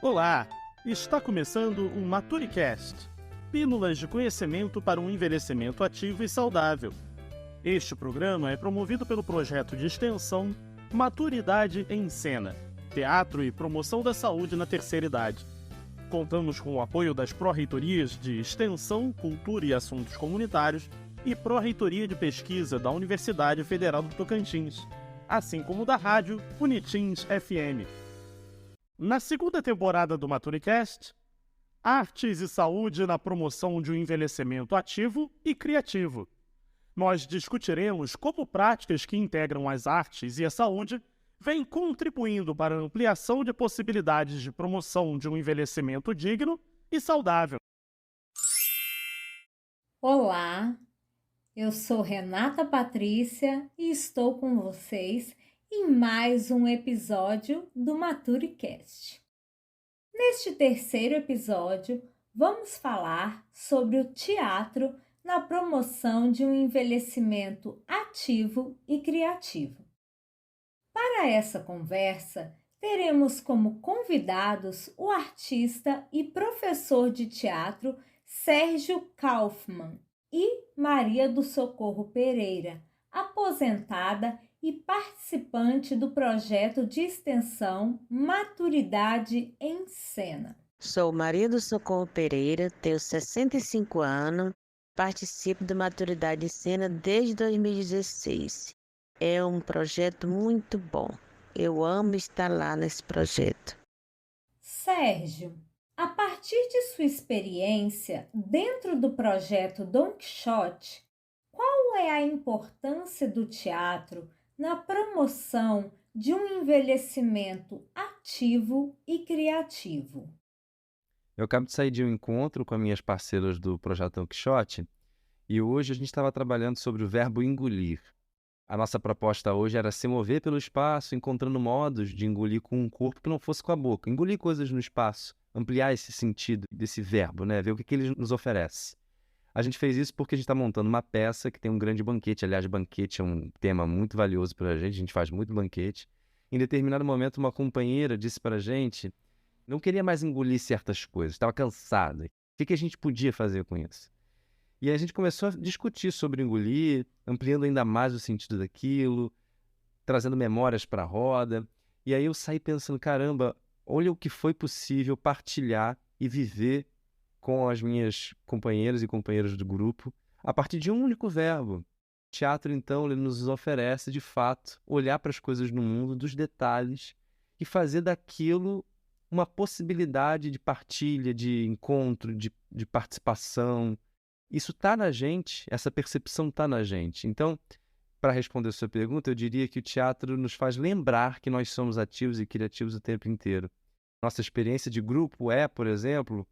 Olá! Está começando o MaturiCast, pílulas de conhecimento para um envelhecimento ativo e saudável. Este programa é promovido pelo projeto de extensão Maturidade em Cena, Teatro e Promoção da Saúde na Terceira Idade. Contamos com o apoio das Pró-Reitorias de Extensão, Cultura e Assuntos Comunitários e Pró-Reitoria de Pesquisa da Universidade Federal do Tocantins, assim como da rádio Unitins FM. Na segunda temporada do MaturiCast, Artes e Saúde na promoção de um envelhecimento ativo e criativo. Nós discutiremos como práticas que integram as artes e a saúde vêm contribuindo para a ampliação de possibilidades de promoção de um envelhecimento digno e saudável. Olá, eu sou Renata Patrícia e estou com vocês em mais um episódio do MaturiCast. Neste terceiro episódio, vamos falar sobre o teatro na promoção de um envelhecimento ativo e criativo. Para essa conversa, teremos como convidados o artista e professor de teatro Sérgio Kaufmann e Maria do Socorro Pereira, aposentada e participante do projeto de extensão Maturidade em Cena. Sou Maria do Socorro Pereira, tenho 65 anos, participo do Maturidade em Cena desde 2016. É um projeto muito bom. Eu amo estar lá nesse projeto. Sérgio, a partir de sua experiência dentro do projeto Don Quixote, qual é a importância do teatro na promoção de um envelhecimento ativo e criativo? Eu acabo de sair de um encontro com as minhas parceiras do Projeto Don Quixote e hoje a gente estava trabalhando sobre o verbo engolir. A nossa proposta hoje era se mover pelo espaço, encontrando modos de engolir com um corpo que não fosse com a boca. Engolir coisas no espaço, ampliar esse sentido desse verbo, né? Ver o que ele nos oferece. A gente fez isso porque a gente está montando uma peça que tem um grande banquete. Aliás, banquete é um tema muito valioso para a gente faz muito banquete. Em determinado momento, uma companheira disse para a gente não queria mais engolir certas coisas, estava cansada. O que a gente podia fazer com isso? E aí a gente começou a discutir sobre engolir, ampliando ainda mais o sentido daquilo, trazendo memórias para a roda. E aí eu saí pensando, caramba, olha o que foi possível partilhar e viver com as minhas companheiras e companheiros do grupo a partir de um único verbo. O teatro, então, ele nos oferece, de fato, olhar para as coisas no mundo, dos detalhes, e fazer daquilo uma possibilidade de partilha, de encontro, de participação. Isso está na gente, essa percepção está na gente. Então, para responder a sua pergunta, eu diria que o teatro nos faz lembrar que nós somos ativos e criativos o tempo inteiro. Nossa experiência de grupo é, por exemplo,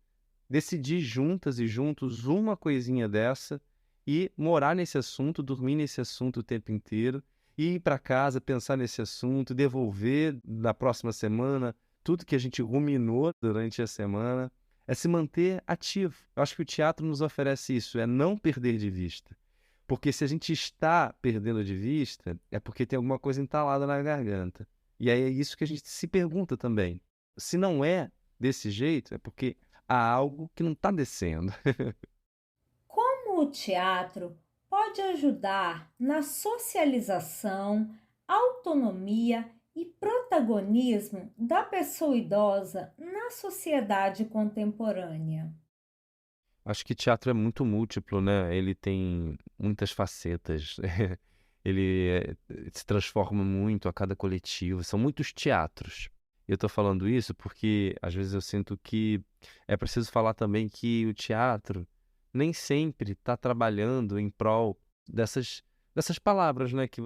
decidir juntas e juntos uma coisinha dessa e morar nesse assunto, dormir nesse assunto o tempo inteiro, ir para casa, pensar nesse assunto, devolver na próxima semana tudo que a gente ruminou durante a semana. É se manter ativo. Eu acho que o teatro nos oferece isso, é não perder de vista. Porque se a gente está perdendo de vista, é porque tem alguma coisa entalada na garganta. E aí é isso que a gente se pergunta também. Se não é desse jeito, é porque há algo que não está descendo. Como o teatro pode ajudar na socialização, autonomia e protagonismo da pessoa idosa na sociedade contemporânea? Acho que teatro é muito múltiplo, né? Ele tem muitas facetas. Ele se transforma muito a cada coletivo. São muitos teatros. Eu estou falando isso porque, às vezes, eu sinto que é preciso falar também que o teatro nem sempre está trabalhando em prol dessas palavras, né, que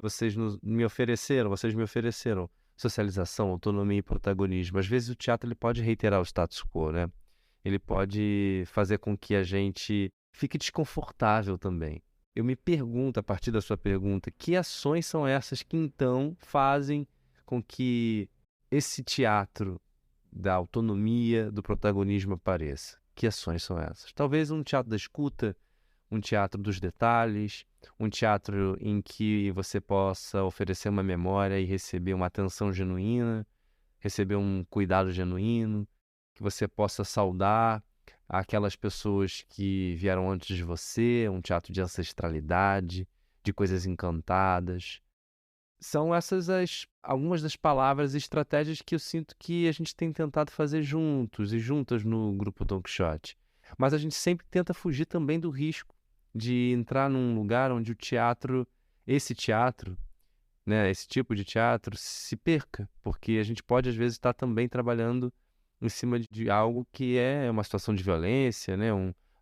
me ofereceram, vocês me ofereceram. Socialização, autonomia e protagonismo. Às vezes o teatro ele pode reiterar o status quo, né? Ele pode fazer com que a gente fique desconfortável também. Eu me pergunto, a partir da sua pergunta, que ações são essas que então fazem com que esse teatro da autonomia, do protagonismo apareça? Que ações são essas? Talvez um teatro da escuta, um teatro dos detalhes, um teatro em que você possa oferecer uma memória e receber uma atenção genuína, receber um cuidado genuíno. que você possa saudar aquelas pessoas que vieram antes de você, um teatro de ancestralidade, de coisas encantadas. São essas algumas das palavras e estratégias que eu sinto que a gente tem tentado fazer juntos e juntas no grupo Don Quixote. Mas a gente sempre tenta fugir também do risco de entrar num lugar onde esse teatro, né, esse tipo de teatro, se perca, porque a gente pode às vezes estar também trabalhando em cima de algo que é uma situação de violência, né,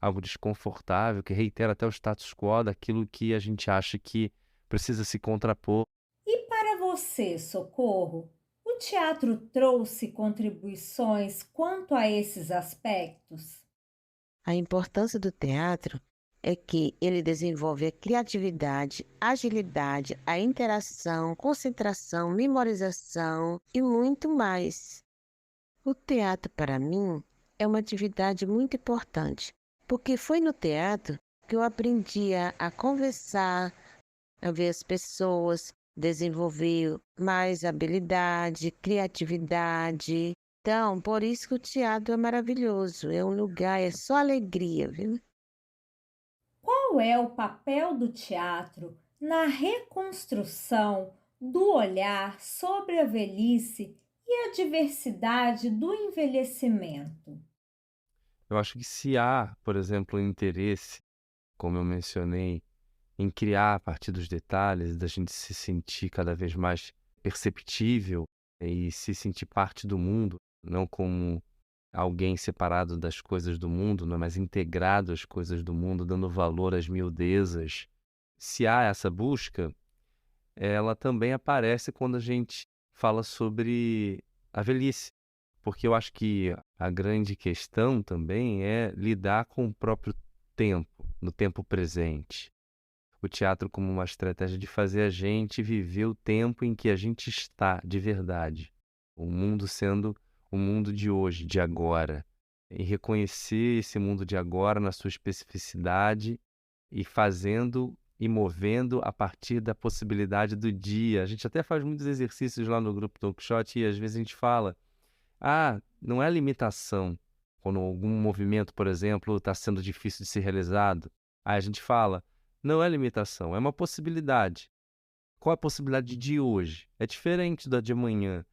algo desconfortável, que reitera até o status quo daquilo que a gente acha que precisa se contrapor. E para você, Socorro, o teatro trouxe contribuições quanto a esses aspectos? A importância do teatro é que ele desenvolve a criatividade, agilidade, a interação, concentração, memorização e muito mais. O teatro, para mim, é uma atividade muito importante, porque foi no teatro que eu aprendi a conversar, a ver as pessoas, desenvolver mais habilidade, criatividade. Então, por isso que o teatro é maravilhoso, é um lugar, é só alegria, viu? Qual é o papel do teatro na reconstrução do olhar sobre a velhice e a diversidade do envelhecimento? Eu acho que se há, por exemplo, interesse, como eu mencionei, em criar a partir dos detalhes, da gente se sentir cada vez mais perceptível e se sentir parte do mundo, não como alguém separado das coisas do mundo, né, mas integrado às coisas do mundo, dando valor às miudezas. Se há essa busca, ela também aparece quando a gente fala sobre a velhice, porque eu acho que a grande questão também é lidar com o próprio tempo, no tempo presente. O teatro como uma estratégia de fazer a gente viver o tempo em que a gente está, de verdade. O mundo sendo o mundo de hoje, de agora. E reconhecer esse mundo de agora na sua especificidade e fazendo e movendo a partir da possibilidade do dia. A gente até faz muitos exercícios lá no grupo Don Quixote e às vezes a gente fala: ah, não é limitação. Quando algum movimento, por exemplo, está sendo difícil de ser realizado, aí a gente fala: não é limitação, é uma possibilidade. Qual é a possibilidade de hoje? É diferente da de amanhã.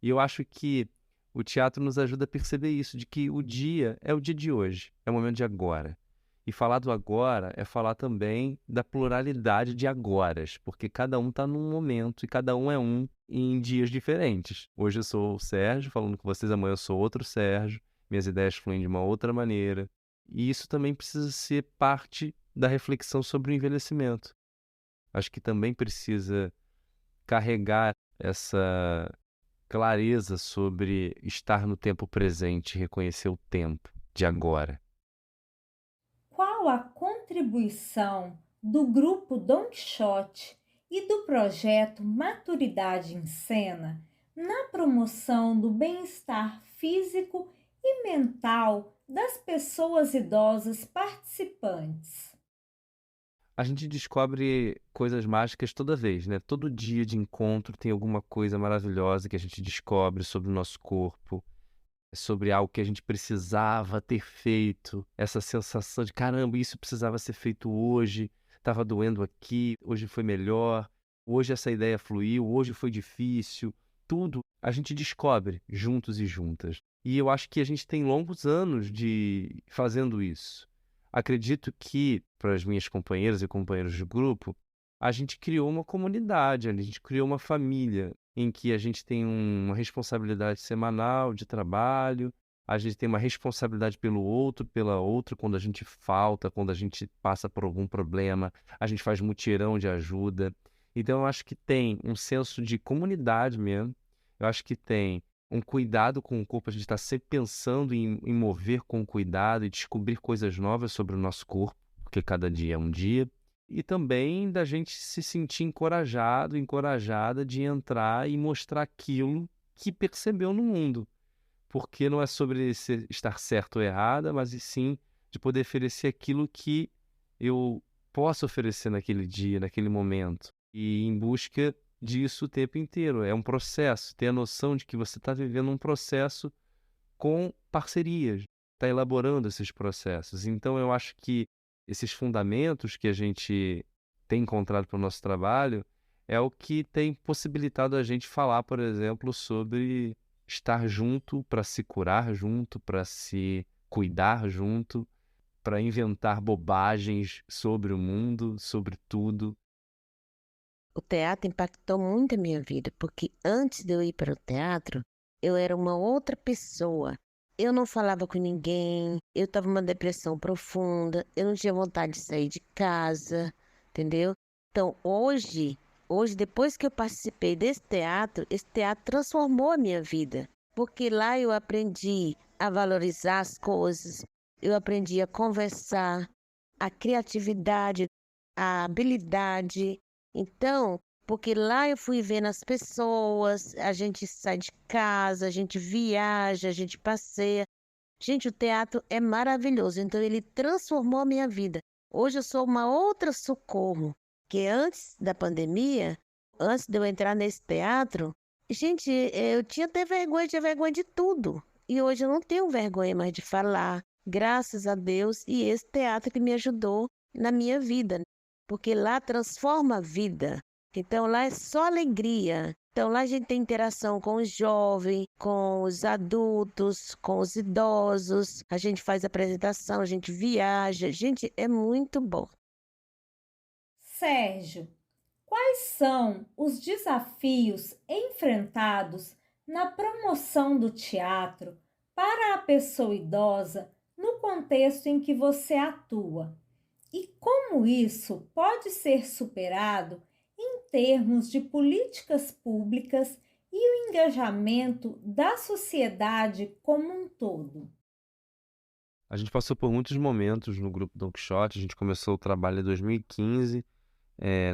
E eu acho que o teatro nos ajuda a perceber isso, de que o dia é o dia de hoje, é o momento de agora. E falar do agora é falar também da pluralidade de agoras, porque cada um está num momento e cada um é um em dias diferentes. Hoje eu sou o Sérgio, falando com vocês, amanhã eu sou outro Sérgio, minhas ideias fluem de uma outra maneira. E isso também precisa ser parte da reflexão sobre o envelhecimento. Acho que também precisa carregar essa clareza sobre estar no tempo presente, reconhecer o tempo de agora. Qual a contribuição do grupo Don Quixote e do projeto Maturidade em Cena na promoção do bem-estar físico e mental das pessoas idosas participantes? A gente descobre coisas mágicas toda vez, né? Todo dia de encontro tem alguma coisa maravilhosa que a gente descobre sobre o nosso corpo, sobre algo que a gente precisava ter feito, essa sensação de caramba, isso precisava ser feito hoje, estava doendo aqui, hoje foi melhor, hoje essa ideia fluiu, hoje foi difícil, tudo a gente descobre juntos e juntas. E eu acho que a gente tem longos anos de fazendo isso. Acredito que, para as minhas companheiras e companheiros de grupo, a gente criou uma comunidade, a gente criou uma família, em que a gente tem uma responsabilidade semanal de trabalho, a gente tem uma responsabilidade pelo outro, pela outra, quando a gente falta, quando a gente passa por algum problema, a gente faz mutirão de ajuda. Então, eu acho que tem um senso de comunidade mesmo, eu acho que tem um cuidado com o corpo, a gente está sempre pensando em mover com cuidado e descobrir coisas novas sobre o nosso corpo, porque cada dia é um dia. E também da gente se sentir encorajado, encorajada de entrar e mostrar aquilo que percebeu no mundo. Porque não é sobre estar certo ou errada, mas e sim de poder oferecer aquilo que eu posso oferecer naquele dia, naquele momento. E em busca disso o tempo inteiro. É um processo, ter a noção de que você está vivendo um processo com parcerias, está elaborando esses processos. Então, eu acho que esses fundamentos que a gente tem encontrado para o nosso trabalho é o que tem possibilitado a gente falar, por exemplo, sobre estar junto para se curar junto, para se cuidar junto, para inventar bobagens sobre o mundo, sobre tudo. O teatro impactou muito a minha vida, porque antes de eu ir para o teatro, eu era uma outra pessoa. Eu não falava com ninguém, eu estava numa depressão profunda, eu não tinha vontade de sair de casa, entendeu? Então, hoje, depois que eu participei desse teatro, esse teatro transformou a minha vida, porque lá eu aprendi a valorizar as coisas, eu aprendi a conversar, a criatividade, a habilidade. Então, porque lá eu fui vendo as pessoas, a gente sai de casa, a gente viaja, a gente passeia. Gente, o teatro é maravilhoso, então ele transformou a minha vida. Hoje eu sou uma outra Socorro, que antes da pandemia, antes de eu entrar nesse teatro, gente, eu tinha vergonha de tudo. E hoje eu não tenho vergonha mais de falar, graças a Deus, e esse teatro que me ajudou na minha vida, porque lá transforma a vida. Então lá é só alegria. Então lá a gente tem interação com os jovens, com os adultos, com os idosos. A gente faz apresentação, a gente viaja. Gente, é muito bom. Sérgio, quais são os desafios enfrentados na promoção do teatro para a pessoa idosa no contexto em que você atua? E como isso pode ser superado em termos de políticas públicas e o engajamento da sociedade como um todo? A gente passou por muitos momentos no grupo Don Quixote. A gente começou o trabalho em 2015,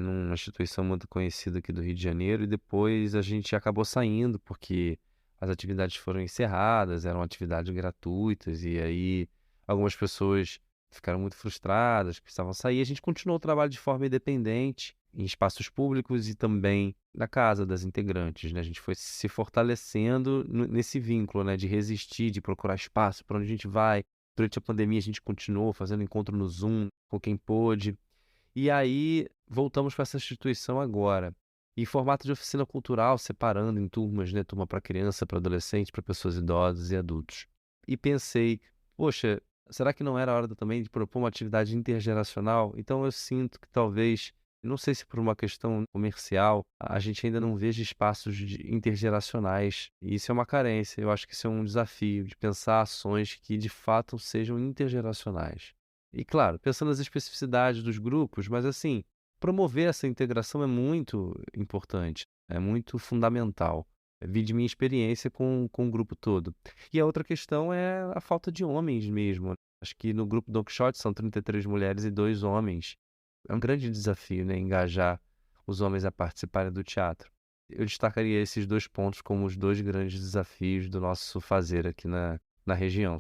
numa instituição muito conhecida aqui do Rio de Janeiro, e depois a gente acabou saindo porque as atividades foram encerradas, eram atividades gratuitas, e aí algumas pessoas ficaram muito frustradas, precisavam sair. A gente continuou o trabalho de forma independente, em espaços públicos e também na casa das integrantes, né? A gente foi se fortalecendo nesse vínculo, né, de resistir, de procurar espaço para onde a gente vai. Durante a pandemia, a gente continuou fazendo encontro no Zoom com quem pôde. E aí, voltamos para essa instituição agora, em formato de oficina cultural, separando em turmas, né? Turma para criança, para adolescente, para pessoas idosas e adultos. E pensei, poxa, será que não era hora também de propor uma atividade intergeracional? Então eu sinto que talvez, não sei se por uma questão comercial, a gente ainda não veja espaços intergeracionais. E isso é uma carência. Eu acho que isso é um desafio, de pensar ações que de fato sejam intergeracionais. E claro, pensando nas especificidades dos grupos, mas assim, promover essa integração é muito importante, é muito fundamental. Vi de minha experiência com o grupo todo. E a outra questão é a falta de homens mesmo. Acho que no grupo Don Quixote são 33 mulheres e 2 homens. É um grande desafio, né, engajar os homens a participarem do teatro. Eu destacaria esses 2 pontos como os 2 grandes desafios do nosso fazer aqui na região.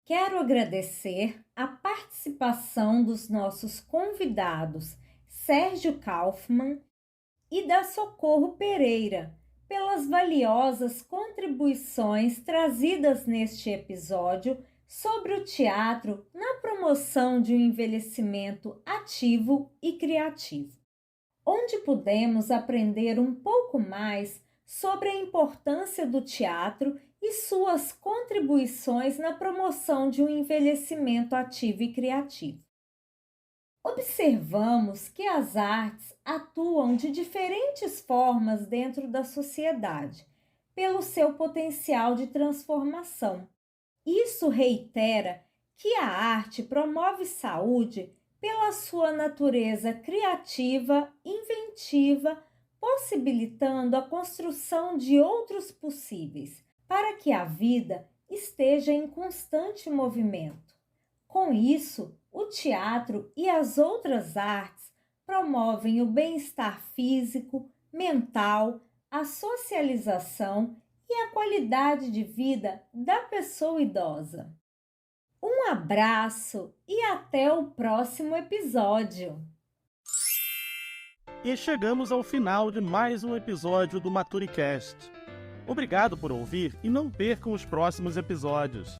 Quero agradecer a participação dos nossos convidados Sérgio Kaufmann e da Socorro Pereira pelas valiosas contribuições trazidas neste episódio sobre o teatro na promoção de um envelhecimento ativo e criativo, onde pudemos aprender um pouco mais sobre a importância do teatro e suas contribuições na promoção de um envelhecimento ativo e criativo. Observamos que as artes atuam de diferentes formas dentro da sociedade, pelo seu potencial de transformação. Isso reitera que a arte promove saúde pela sua natureza criativa, inventiva, possibilitando a construção de outros possíveis, para que a vida esteja em constante movimento. Com isso, o teatro e as outras artes promovem o bem-estar físico, mental, a socialização e a qualidade de vida da pessoa idosa. Um abraço e até o próximo episódio! E chegamos ao final de mais um episódio do MaturiCast. Obrigado por ouvir e não percam os próximos episódios.